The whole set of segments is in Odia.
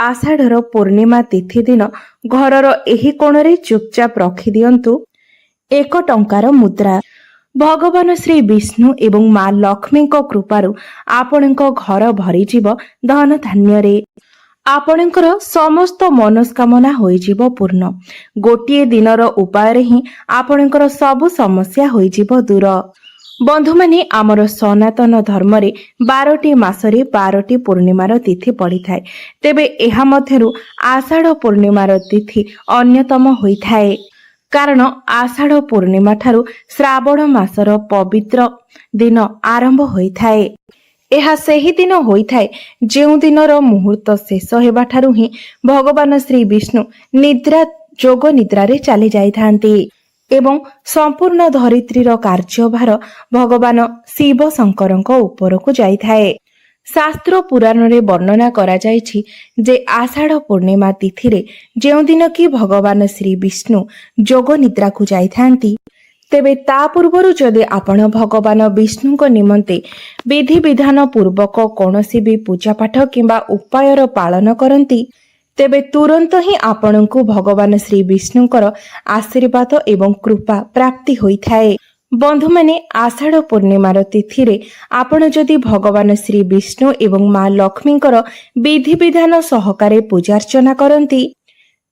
आषाढ़र पूर्णिमा तिथि दिन घरर एही कोणरे चुपचाप रखिदियंतु 1 टंकार मुद्रा। भगवान श्री विष्णु एवं माँ लक्ष्मी कृपारु आपणक घर भरीजिव धन धान्य। आपणकर समस्त मनस्कामना होइजिव पूर्ण। गोटिए दिनर उपाय ही आपणकर सबु समस्या होइजिव दूर। बंधु माने आमर सनातन धर्म रे 12टी मासरे 12टी पूर्णिमार तिथि पड़ी थाए। तेबे एहा मध्यरु आषाढ़ पूर्णिमार तिथि अन्यतम होइथाए। कारण आषाढ़ पूर्णिमा ठारू श्रावण मासर पवित्र दिन आरंभ होइथाए। एहा सेही दिन होइथाए जेउ दिनर मुहूर्त शेष हेबा ठारू ही भगवान श्री विष्णु निद्रा जोग निद्रारे चली जाइथांती एवं संपूर्ण धरित्रीर कार्यभार भगवान शिव शंकरଙ୍କ उपरକୁ जाइथाए। शास्त्र पुराण रे वर्णना करा जाइछि जे आषाढ़ पूर्णिमा तिथि रे जेउ दिन की भगवान श्री विष्णु जोग निद्रा को जाइथांती तेबे ता पूर्वरु जदि आपण भगवान विष्णुଙ୍କ निमंते विधि विधान पूर्वक कौनसी भी पूजा पाठ किंबा उपायर पालन करंती तेबे तुरंत ही आपणଙ୍କୁ भगवान श्री विष्णुଙ୍କର आशीर्वाद एवं कृपा प्राप्ति होइथाए। बंधु माने आषाढ़ पूर्णिमार तिथि रे आपण जदि भगवान श्री विष्णु एवं माँ लक्ष्मीଙ୍କର विधि विधान सहकारे पूजार्चना करंती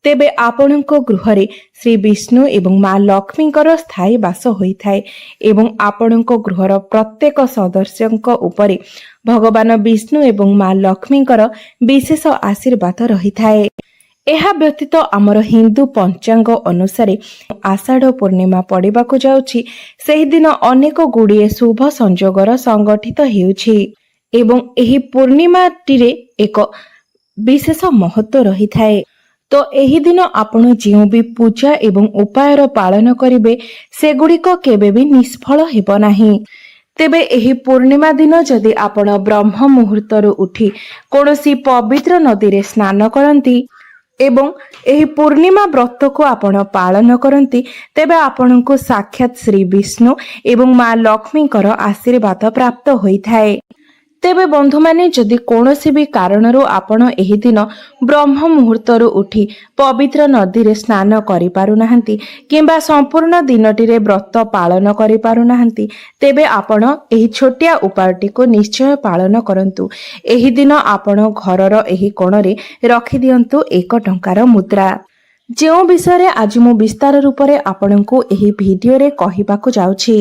तेबे आपणଙ୍କ गृहरे श्री विष्णु एवं माँ लक्ष्मीଙ୍କର स्थायी वास होइथाए एवं आपणଙ୍କ गृहर प्रत्येक सदस्यଙ୍କ उपरे भगवान विष्णु एवं माँ लक्ष्मीଙ୍କର विशेष आशीर्वाद रहिथाए। एहा व्यतीत आमर हिंदू पंचांग अनुसारे आषाढ़ पूर्णिमा पड़िबाकु जाउछि सेहि दिन अनेक गुड़िए शुभ संजोगर संगठित हेउछि एवं एही पूर्णिमाटिरे एक विशेष महत्व रहिथाए। तो एही दिन आपण जिउ भी पूजा एवं उपायर पालन करिवे सेगुड़िक केबे भी निष्फल हेबो नाही। तेबे एही पूर्णिमा दिन जदि आपण ब्रह्म मुहूर्तरु उठी कोनोसी पवित्र नदी रे स्नान करंती एवं एही पूर्णिमा व्रत को आपण पालन करंती तेबे आपणଙ୍କୁ साक्षात श्री विष्णु एवं माँ लक्ष्मीଙ୍କର आशीर्वाद प्राप्त होइथाए। तेबे बंधु माने जदि कोनोसी भी कारणरू आपण एही दिन ब्रह्म मुहूर्तरु उठी पवित्र नदी रे स्नान करि पारु नाहंती किंबा संपूर्ण दिनटी रे व्रत पालन करि पारु नाहंती तेबे आपण एही छोटिया उपायटी को निश्चय पालन करंतु। एही दिन आपण घरर एही कोणरे रखि दियंतु 1 टंकार मुद्रा। जेउ विषय रे आज मु विस्तार रूप रे आपणଙ୍କୁ एही भिडियो रे कहिबाकू जाउछि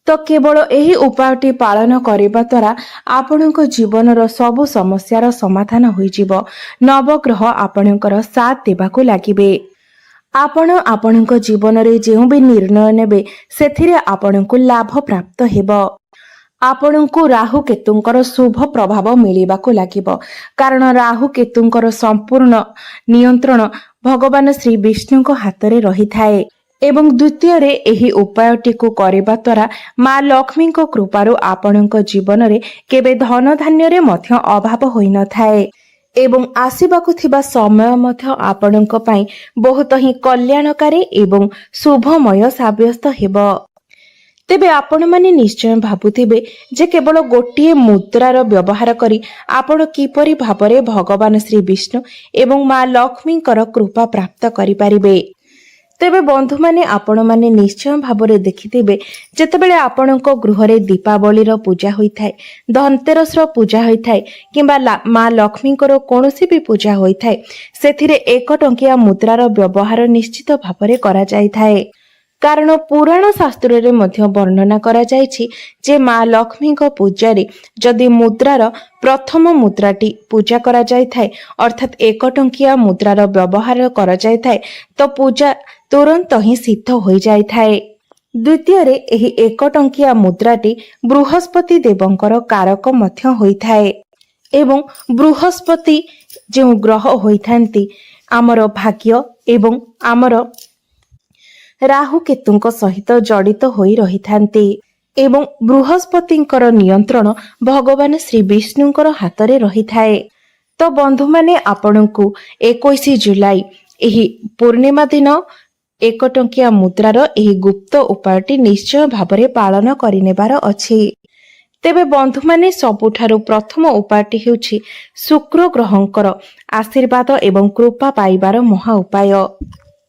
तो केवल एही उपायटी पालन करिबा द्वारा आपणଙ୍କ जीवनर सबु समस्यार समाधान होइजिब। नवग्रह आपणଙ୍କର साथ देबाकू लागिबे। आपण आपणଙ୍କ जीवन रे जेउ भी निर्णय नेबे सेथिरे आपणଙ୍କୁ लाभ प्राप्त हेबो। आपणଙ୍କୁ राहु केतुंकर शुभ प्रभाव मिलिबाकू लागिबो कारण राहु केतुंकर संपूर्ण नियंत्रण भगवान श्री विष्णुଙ୍କ हातरे रहिथाए एवं द्वितीय रे एही उपायटी को करिबा द्वारा माँ लक्ष्मी को कृपारु आपणଙ୍କ जीवन रे केबे धन धान्य रे मध्य अभाव होई न थाए एवं आसीबाकू थिबा समय मध्य आपणଙ୍କ पई बहुत ही कल्याणकारी एवं शुभमय साब्यस्त हेबो। तेबे आपण माने निश्चय भाबुथिबे जे केवल गोटिए मुद्रार व्यवहार करी आपण किपरि भाबरे भगवान श्री विष्णु एवं माँ लक्ष्मीଙ୍କର कृपा प्राप्त करि पारिबे। तेबे बंधु माने आपण माने निश्चय भाबरे देखिथिबे जेतेबेले आपणଙ୍କ गृहरे दीपावलीर पूजा होइथाय धनतेरसर पूजा होइथाय किंबा माँ लक्ष्मीଙ୍କର कोनोसी भी पूजा होइथाय सेथिरे 1 टंकिया मुद्रार व्यवहार निश्चित भाबरे करा जाइथाय। कारण पुराण शास्त्र रे मध्य वर्णना करा जाइछि जे माँ लक्ष्मीଙ୍କ पूजारे जदि मुद्रार प्रथम मुद्राटी पूजा करा जाइथाय अर्थात 1 टंकिया मुद्रार व्यवहार करा जाइथाय तो पूजा तुरंत ही सिद्ध हो जाइथाए। द्वितीय रे एही 1 टंकिया मुद्राटी बृहस्पति देवंकर कारक मध्य होइथाए एवं बृहस्पति जो ग्रह होइथांती आमर भाग्य एवं आमर राहु केतुंक सहित जड़ित होई रहिथांती एवं बृहस्पतिंकर नियंत्रण भगवान श्री विष्णुंकर हातरे रहिथाए। तो बंधु माने आपणଙ୍କୁ 21 जुलाई एही पूर्णिमा दिन 1 टंकिया मुद्रार एही गुप्त उपायटी निश्चय भाबरे पालन करिनेबार अछि। ତେବେ ବନ୍ଧୁମାନେ ସବୁଠାରୁ ପ୍ରଥମ ଉପାୟଟି ହେଉଛି ଶୁକ୍ର ଗ୍ରହଙ୍କର ଆଶୀର୍ବାଦ ଏବଂ କୃପା ପାଇବାର ମହା ଉପାୟ।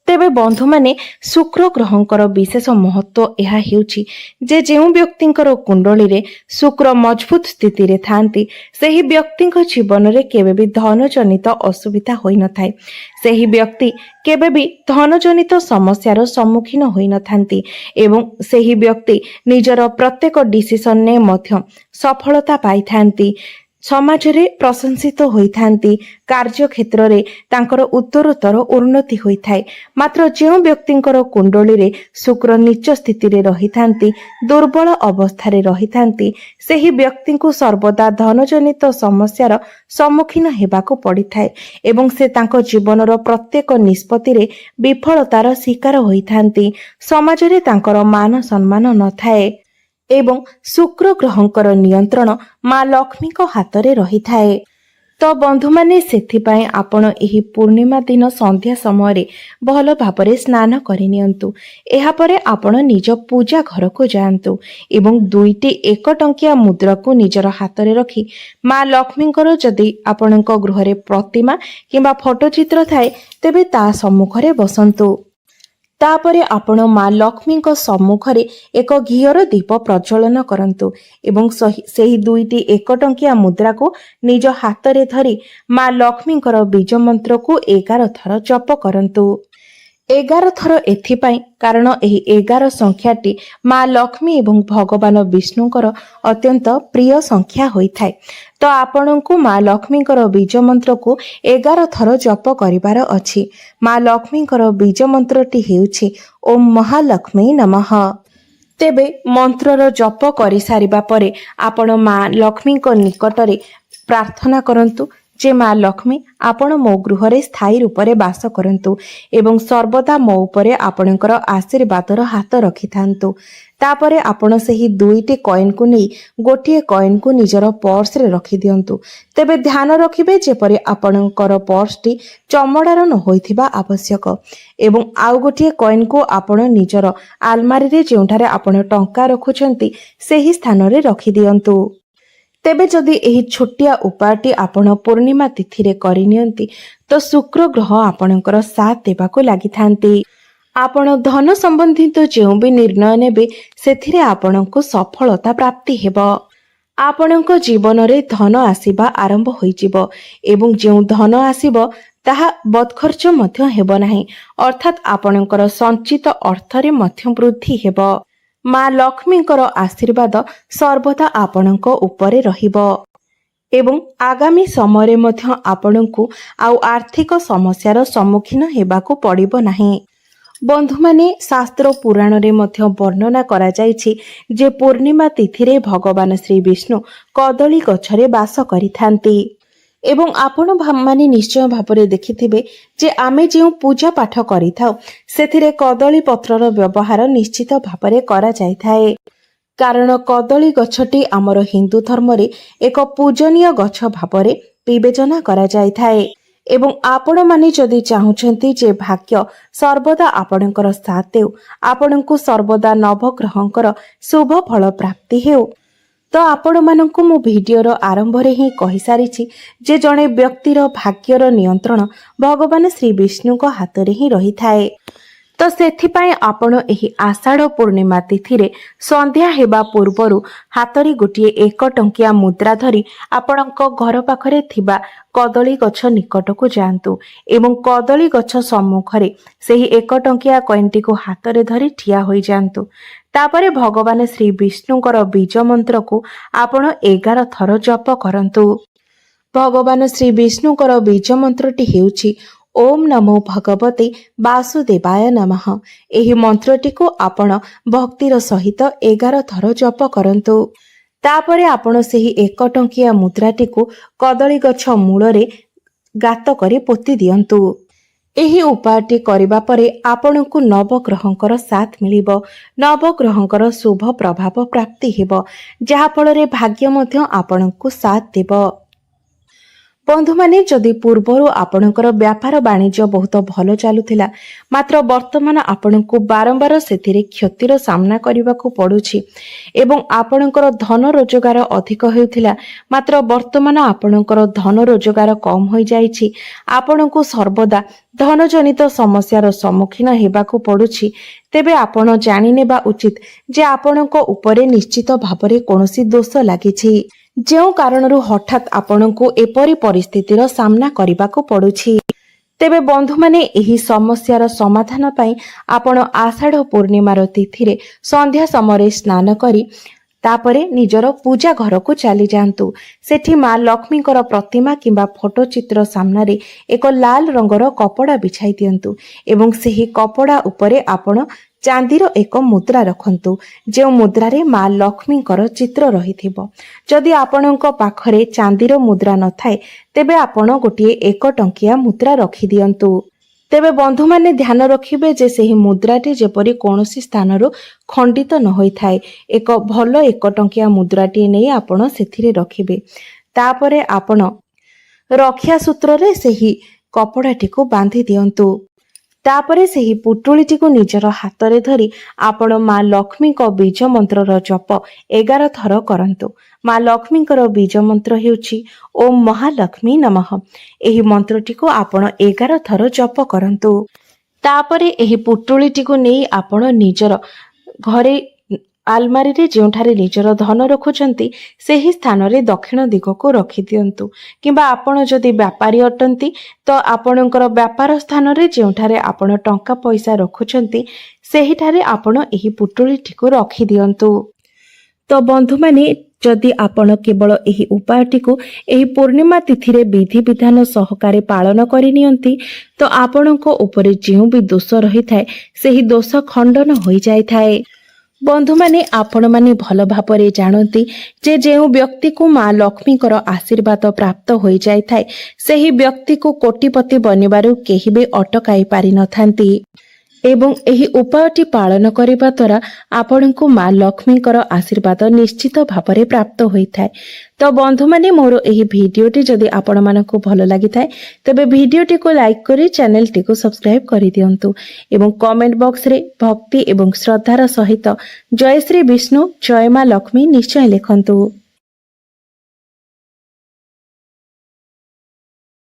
ତେବେ ବନ୍ଧୁମାନେ ଶୁକ୍ର ଗ୍ରହଙ୍କର ବିଶେଷ ମହତ୍ଵ ଏହା ହେଉଛି ଯେ ଯେଉଁ ବ୍ୟକ୍ତିଙ୍କର କୁଣ୍ଡଳୀରେ ଶୁକ୍ର ମଜବୁତ ସ୍ଥିତିରେ ଥାନ୍ତି ସେହି ବ୍ୟକ୍ତିଙ୍କ ଜୀବନରେ କେବେ ବି ଧନଜନିତ ଅସୁବିଧା ହୋଇନଥାଏ। ସେହି ବ୍ୟକ୍ତି କେବେ ବି ଧନଜନିତ ସମସ୍ୟାର ସମ୍ମୁଖୀନ ହୋଇନଥାନ୍ତି ଏବଂ ସେହି ବ୍ୟକ୍ତି ନିଜର ପ୍ରତ୍ୟେକ ଡିସିସନରେ ମଧ୍ୟ ସଫଳତା ପାଇଥାନ୍ତି, ସମାଜରେ ପ୍ରଶଂସିତ ହୋଇଥାନ୍ତି, କାର୍ଯ୍ୟକ୍ଷେତ୍ରରେ ତାଙ୍କର ଉତ୍ତରୋତ୍ତର ଉନ୍ନତି ହୋଇଥାଏ। ମାତ୍ର ଯେଉଁ ବ୍ୟକ୍ତିଙ୍କର କୁଣ୍ଡଳୀରେ ଶୁକ୍ର ନୀଚ ସ୍ଥିତିରେ ରହିଥାନ୍ତି, ଦୁର୍ବଳ ଅବସ୍ଥାରେ ରହିଥାନ୍ତି, ସେହି ବ୍ୟକ୍ତିଙ୍କୁ ସର୍ବଦା ଧନଜନିତ ସମସ୍ୟାର ସମ୍ମୁଖୀନ ହେବାକୁ ପଡ଼ିଥାଏ ଏବଂ ସେ ତାଙ୍କ ଜୀବନର ପ୍ରତ୍ୟେକ ନିଷ୍ପତ୍ତିରେ ବିଫଳତାର ଶିକାର ହୋଇଥାନ୍ତି। ସମାଜରେ ତାଙ୍କର ମାନ ସମ୍ମାନ ନଥାଏ ଏବଂ ଶୁକ୍ର ଗ୍ରହଙ୍କର ନିୟନ୍ତ୍ରଣ ମା ଲକ୍ଷ୍ମୀଙ୍କ ହାତରେ ରହିଥାଏ। ତ ବନ୍ଧୁମାନେ ସେଥିପାଇଁ ଆପଣ ଏହି ପୂର୍ଣ୍ଣିମା ଦିନ ସନ୍ଧ୍ୟା ସମୟରେ ଭଲ ଭାବରେ ସ୍ନାନ କରିନିଅନ୍ତୁ। ଏହାପରେ ଆପଣ ନିଜ ପୂଜା ଘରକୁ ଯାଆନ୍ତୁ ଏବଂ 2ଟି 1 ଟଙ୍କିଆ ମୁଦ୍ରାକୁ ନିଜର ହାତରେ ରଖି ମା ଲକ୍ଷ୍ମୀଙ୍କର ଯଦି ଆପଣଙ୍କ ଗୃହରେ ପ୍ରତିମା କିମ୍ବା ଫଟୋଚିତ୍ର ଥାଏ ତେବେ ତା ସମ୍ମୁଖରେ ବସନ୍ତୁ। ତାପରେ ଆପଣ ମା ଲକ୍ଷ୍ମୀଙ୍କ ସମ୍ମୁଖରେ ଏକ ଘିଅର ଦୀପ ପ୍ରଜ୍ୱଳନ କରନ୍ତୁ ଏବଂ ସେହି 2ଟି 1 ଟଙ୍କିଆ ମୁଦ୍ରାକୁ ନିଜ ହାତରେ ଧରି ମା ଲକ୍ଷ୍ମୀଙ୍କର ବୀଜ ମନ୍ତ୍ରକୁ 11 ଥର ଜପ କରନ୍ତୁ। 11 ଥର ଏଥିପାଇଁ କାରଣ ଏହି 11 ସଂଖ୍ୟାଟି ମା ଲକ୍ଷ୍ମୀ ଏବଂ ଭଗବାନ ବିଷ୍ଣୁଙ୍କର ଅତ୍ୟନ୍ତ ପ୍ରିୟ ସଂଖ୍ୟା ହୋଇଥାଏ। ତ ଆପଣଙ୍କୁ ମା ଲକ୍ଷ୍ମୀଙ୍କର ବୀଜ ମନ୍ତ୍ରକୁ 11 ଥର ଜପ କରିବାର ଅଛି। ମା ଲକ୍ଷ୍ମୀଙ୍କର ବୀଜ ମନ୍ତ୍ରଟି ହେଉଛି ଓମ୍ ମହାଲକ୍ଷ୍ମୀ ନମଃ। ତେବେ ମନ୍ତ୍ରର ଜପ କରିସାରିବା ପରେ ଆପଣ ମା ଲକ୍ଷ୍ମୀଙ୍କ ନିକଟରେ ପ୍ରାର୍ଥନା କରନ୍ତୁ ଯେ ମା ଲକ୍ଷ୍ମୀ ଆପଣ ମୋ ଗୃହରେ ସ୍ଥାୟୀ ରୂପରେ ବାସ କରନ୍ତୁ ଏବଂ ସର୍ବଦା ମୋ ଉପରେ ଆପଣଙ୍କର ଆଶୀର୍ବାଦର ହାତ ରଖିଥାନ୍ତୁ। ତାପରେ ଆପଣ ସେହି 2ଟି କଏନ୍କୁ ନେଇ ଗୋଟିଏ କଏନ୍କୁ ନିଜର ପର୍ସରେ ରଖିଦିଅନ୍ତୁ। ତେବେ ଧ୍ୟାନ ରଖିବେ ଯେପରି ଆପଣଙ୍କର ପର୍ସଟି ଚମଡ଼ାର ନ ହୋଇଥିବା ଆବଶ୍ୟକ ଏବଂ ଆଉ ଗୋଟିଏ କଏନ୍କୁ ଆପଣ ନିଜର ଆଲମାରିରେ ଯେଉଁଠାରେ ଆପଣ ଟଙ୍କା ରଖୁଛନ୍ତି ସେହି ସ୍ଥାନରେ ରଖିଦିଅନ୍ତୁ। ତେବେ ଯଦି ଏହି ଛୋଟିଆ ଉପାୟଟି ଆପଣ ପୂର୍ଣ୍ଣିମା ତିଥିରେ କରିନିଅନ୍ତି ତ ଶୁକ୍ର ଗ୍ରହ ଆପଣଙ୍କର ସାଥ ଦେବାକୁ ଲାଗିଥାନ୍ତି। ଆପଣ ଧନ ସମ୍ବନ୍ଧିତ ଯେଉଁ ବି ନିର୍ଣ୍ଣୟ ନେବେ ସେଥିରେ ଆପଣଙ୍କୁ ସଫଳତା ପ୍ରାପ୍ତି ହେବ। ଆପଣଙ୍କ ଜୀବନରେ ଧନ ଆସିବା ଆରମ୍ଭ ହୋଇଯିବ ଏବଂ ଯେଉଁ ଧନ ଆସିବ ତାହା ବଦଖର୍ଚ୍ଚ ମଧ୍ୟ ହେବ ନାହିଁ, ଅର୍ଥାତ୍ ଆପଣଙ୍କର ସଞ୍ଚିତ ଅର୍ଥରେ ମଧ୍ୟ ବୃଦ୍ଧି ହେବ। ମା ଲକ୍ଷ୍ମୀଙ୍କର ଆଶୀର୍ବାଦ ସର୍ବଦା ଆପଣଙ୍କ ଉପରେ ରହିବ ଏବଂ ଆଗାମୀ ସମୟରେ ମଧ୍ୟ ଆପଣଙ୍କୁ ଆଉ ଆର୍ଥିକ ସମସ୍ୟାର ସମ୍ମୁଖୀନ ହେବାକୁ ପଡ଼ିବ ନାହିଁ। ବନ୍ଧୁମାନେ ଶାସ୍ତ୍ର ପୁରାଣରେ ମଧ୍ୟ ବର୍ଣ୍ଣନା କରାଯାଇଛି ଯେ ପୂର୍ଣ୍ଣିମା ତିଥିରେ ଭଗବାନ ଶ୍ରୀ ବିଷ୍ଣୁ କଦଳୀ ଗଛରେ ବାସ କରିଥାନ୍ତି ଏବଂ ଆପଣ ମାନେ ନିଶ୍ଚୟ ଭାବରେ ଦେଖିଥିବେ ଯେ ଆମେ ଯେଉଁ ପୂଜା ପାଠ କରିଥାଉ ସେଥିରେ କଦଳୀ ପତ୍ରର ବ୍ୟବହାର ନିଶ୍ଚିତ ଭାବରେ କରାଯାଇଥାଏ। କାରଣ କଦଳୀ ଗଛଟି ଆମର ହିନ୍ଦୁ ଧର୍ମରେ ଏକ ପୂଜନୀୟ ଗଛ ଭାବରେ ବିବେଚନା କରାଯାଇଥାଏ ଏବଂ ଆପଣମାନେ ଯଦି ଚାହୁଁଛନ୍ତି ଯେ ଭାଗ୍ୟ ସର୍ବଦା ଆପଣଙ୍କର ସାଥ ଦେଉ, ଆପଣଙ୍କୁ ସର୍ବଦା ନବଗ୍ରହଙ୍କର ଶୁଭ ଫଳ ପ୍ରାପ୍ତି ହେଉ, ତ ଆପଣମାନଙ୍କୁ ମୁଁ ଭିଡିଓର ଆରମ୍ଭରେ ହିଁ କହିସାରିଛି ଯେ ଜଣେ ବ୍ୟକ୍ତିର ଭାଗ୍ୟର ନିୟନ୍ତ୍ରଣ ଭଗବାନ ଶ୍ରୀ ବିଷ୍ଣୁଙ୍କ ହାତରେ ହିଁ ରହିଥାଏ। ତ ସେଥିପାଇଁ ଆପଣ ଏହି ଆଷାଢ଼ ପୂର୍ଣ୍ଣିମା ତିଥିରେ ସନ୍ଧ୍ୟା ହେବା ପୂର୍ବରୁ ହାତରେ ଗୋଟିଏ 1 ଟଙ୍କିଆ ମୁଦ୍ରା ଧରି ଆପଣଙ୍କ ଘର ପାଖରେ ଥିବା କଦଳୀ ଗଛ ନିକଟକୁ ଯାଆନ୍ତୁ ଏବଂ କଦଳୀ ଗଛ ସମ୍ମୁଖରେ ସେହି 1 ଟଙ୍କିଆ କଏନ୍ଟିକୁ ହାତରେ ଧରି ଠିଆ ହୋଇଯାଆନ୍ତୁ। ତାପରେ ଭଗବାନ ଶ୍ରୀ ବିଷ୍ଣୁଙ୍କର ବୀଜ ମନ୍ତ୍ରକୁ ଆପଣ 11 ଥର ଜପ କରନ୍ତୁ। ଭଗବାନ ଶ୍ରୀ ବିଷ୍ଣୁଙ୍କର ବୀଜ ମନ୍ତ୍ରଟି ହେଉଛି ଓମ୍ ନମୋ ଭଗବତେ ବାସୁଦେବାୟ ନମଃ। ଏହି ମନ୍ତ୍ରଟିକୁ ଆପଣ ଭକ୍ତିର ସହିତ 11 ଥର ଜପ କରନ୍ତୁ। ତାପରେ ଆପଣ ସେହି 1 ଟଙ୍କିଆ ମୁଦ୍ରାଟିକୁ କଦଳୀ ଗଛ ମୂଳରେ ଗାତ କରି ପୋତି ଦିଅନ୍ତୁ। ଏହି ଉପାୟଟି କରିବା ପରେ ଆପଣଙ୍କୁ ନବଗ୍ରହଙ୍କର ସାଥ ମିଳିବ, ନବଗ୍ରହଙ୍କର ଶୁଭ ପ୍ରଭାବ ପ୍ରାପ୍ତି ହେବ, ଯାହାଫଳରେ ଭାଗ୍ୟ ମଧ୍ୟ ଆପଣଙ୍କୁ ସାଥ ଦେବ। ବନ୍ଧୁମାନେ, ଯଦି ପୂର୍ବରୁ ଆପଣଙ୍କର ବ୍ୟାପାର ବାଣିଜ୍ୟ ବହୁତ ଭଲ ଚାଲୁଥିଲା, ମାତ୍ର ବର୍ତ୍ତମାନ ଆପଣଙ୍କୁ ବାରମ୍ବାର ସେଥିରେ କ୍ଷତିର ସାମ୍ନା କରିବାକୁ ପଡୁଛି ଏବଂ ଆପଣଙ୍କର ଧନ ରୋଜଗାର ଅଧିକ ହେଉଥିଲା, ମାତ୍ର ବର୍ତ୍ତମାନ ଆପଣଙ୍କର ଧନ ରୋଜଗାର କମ ହୋଇଯାଇଛି, ଆପଣଙ୍କୁ ସର୍ବଦା ଧନଜନିତ ସମସ୍ୟାର ସମ୍ମୁଖୀନ ହେବାକୁ ପଡୁଛି, ତେବେ ଆପଣ ଜାଣିନେବା ଉଚିତ ଯେ ଆପଣଙ୍କ ଉପରେ ନିଶ୍ଚିତ ଭାବରେ କୌଣସି ଦୋଷ ଲାଗିଛି, ଯେଉଁ କାରଣରୁ ହଠାତ୍ ଆପଣଙ୍କୁ ଏପରି ପରିସ୍ଥିତିର ସାମ୍ନା କରିବାକୁ ପଡୁଛି। ତେବେ ବନ୍ଧୁମାନେ, ଏହି ସମସ୍ୟାର ସମାଧାନ ପାଇଁ ଆପଣ ଆଷାଢ଼ ପୂର୍ଣ୍ଣିମାର ତିଥିରେ ସନ୍ଧ୍ୟା ସମୟରେ ସ୍ନାନ କରି ତାପରେ ନିଜର ପୂଜା ଘରକୁ ଚାଲି ଯାଆନ୍ତୁ। ସେଠି ମା ଲକ୍ଷ୍ମୀଙ୍କର ପ୍ରତିମା କିମ୍ବା ଫଟୋ ଚିତ୍ର ସାମ୍ନାରେ ଏକ ଲାଲ ରଙ୍ଗର କପଡ଼ା ବିଛାଇ ଦିଅନ୍ତୁ ଏବଂ ସେହି କପଡ଼ା ଉପରେ ଆପଣ ଚାନ୍ଦିର ଏକ ମୁଦ୍ରା ରଖନ୍ତୁ, ଯେଉଁ ମୁଦ୍ରାରେ ମା ଲକ୍ଷ୍ମୀଙ୍କର ଚିତ୍ର ରହିଥିବ। ଯଦି ଆପଣଙ୍କ ପାଖରେ ଚାନ୍ଦିର ମୁଦ୍ରା ନଥାଏ, ତେବେ ଆପଣ ଗୋଟିଏ 1 ଟଙ୍କିଆ ମୁଦ୍ରା ରଖିଦିଅନ୍ତୁ। ତେବେ ବନ୍ଧୁମାନେ, ଧ୍ୟାନ ରଖିବେ ଯେ ସେହି ମୁଦ୍ରାଟି ଯେପରି କୌଣସି ସ୍ଥାନରୁ ଖଣ୍ଡିତ ନ ହୋଇଥାଏ। ଏକ ଭଲ 1 ଟଙ୍କିଆ ମୁଦ୍ରାଟିଏ ନେଇ ଆପଣ ସେଥିରେ ରଖିବେ। ତାପରେ ଆପଣ ରକ୍ଷା ସୂତ୍ରରେ ସେହି କପଡ଼ାଟିକୁ ବାନ୍ଧି ଦିଅନ୍ତୁ। ତାପରେ ସେହି ପୁଟୁଳିଟିକୁ ନିଜର ହାତରେ ଧରି ଆପଣ ମା ଲକ୍ଷ୍ମୀଙ୍କ ବୀଜ ମନ୍ତ୍ରର ଜପ 11 ଥର କରନ୍ତୁ। ମା ଲକ୍ଷ୍ମୀଙ୍କର ବୀଜ ମନ୍ତ୍ର ହେଉଛି ଓମ୍ ମହାଲକ୍ଷ୍ମୀ ନମଃ। ଏହି ମନ୍ତ୍ରଟିକୁ ଆପଣ 11 ଥର ଜପ କରନ୍ତୁ। ତାପରେ ଏହି ପୁଟୁଳିଟିକୁ ନେଇ ଆପଣ ନିଜର ଘରେ ଆଲମାରିରେ ଯେଉଁଠାରେ ନିଜର ଧନ ରଖୁଛନ୍ତି ସେହି ସ୍ଥାନରେ ଦକ୍ଷିଣ ଦିଗକୁ ରଖିଦିଅନ୍ତୁ, କିମ୍ବା ଆପଣ ଯଦି ବ୍ୟାପାରୀ ଅଟନ୍ତି ତ ଆପଣଙ୍କର ବ୍ୟାପାର ସ୍ଥାନରେ ଯେଉଁଠାରେ ଆପଣ ଟଙ୍କା ପଇସା ରଖୁଛନ୍ତି ସେହିଠାରେ ଆପଣ ଏହି ପୁଟୁଳିଟିକୁ ରଖିଦିଅନ୍ତୁ। ତ ବନ୍ଧୁମାନେ, ଯଦି ଆପଣ କେବଳ ଏହି ଉପାୟଟିକୁ ଏହି ପୂର୍ଣ୍ଣିମା ତିଥିରେ ବିଧିବିଧାନ ସହକାରେ ପାଳନ କରିନିଅନ୍ତି, ତ ଆପଣଙ୍କ ଉପରେ ଯେଉଁ ବି ଦୋଷ ରହିଥାଏ ସେହି ଦୋଷ ଖଣ୍ଡନ ହୋଇଯାଇଥାଏ। ବନ୍ଧୁମାନେ, ଆପଣମାନେ ଭଲ ଭାବରେ ଜାଣନ୍ତି ଯେ ଯେଉଁ ବ୍ୟକ୍ତିକୁ ମା ଲକ୍ଷ୍ମୀଙ୍କର ଆଶୀର୍ବାଦ ପ୍ରାପ୍ତ ହୋଇଯାଇଥାଏ, ସେହି ବ୍ୟକ୍ତିକୁ କୋଟିପତି ବନିବାରୁ କେହି ବି ଅଟକାଇ ପାରିନଥାନ୍ତି ଏବଂ ଏହି ଉପାୟଟି ପାଳନ କରିବା ଦ୍ୱାରା ଆପଣଙ୍କୁ ମା ଲକ୍ଷ୍ମୀଙ୍କର ଆଶୀର୍ବାଦ ନିଶ୍ଚିତ ଭାବରେ ପ୍ରାପ୍ତ ହୋଇଥାଏ। ତ ବନ୍ଧୁମାନେ, ମୋର ଏହି ଭିଡିଓଟି ଯଦି ଆପଣମାନଙ୍କୁ ଭଲ ଲାଗିଥାଏ, ତେବେ ଭିଡିଓଟିକୁ ଲାଇକ୍ କରି ଚ୍ୟାନେଲଟିକୁ ସବସ୍କ୍ରାଇବ୍ କରିଦିଅନ୍ତୁ ଏବଂ କମେଣ୍ଟ ବକ୍ସରେ ଭକ୍ତି ଏବଂ ଶ୍ରଦ୍ଧାର ସହିତ ଜୟ ଶ୍ରୀ ବିଷ୍ଣୁ, ଜୟ ମା ଲକ୍ଷ୍ମୀ ନିଶ୍ଚୟ ଲେଖନ୍ତୁ।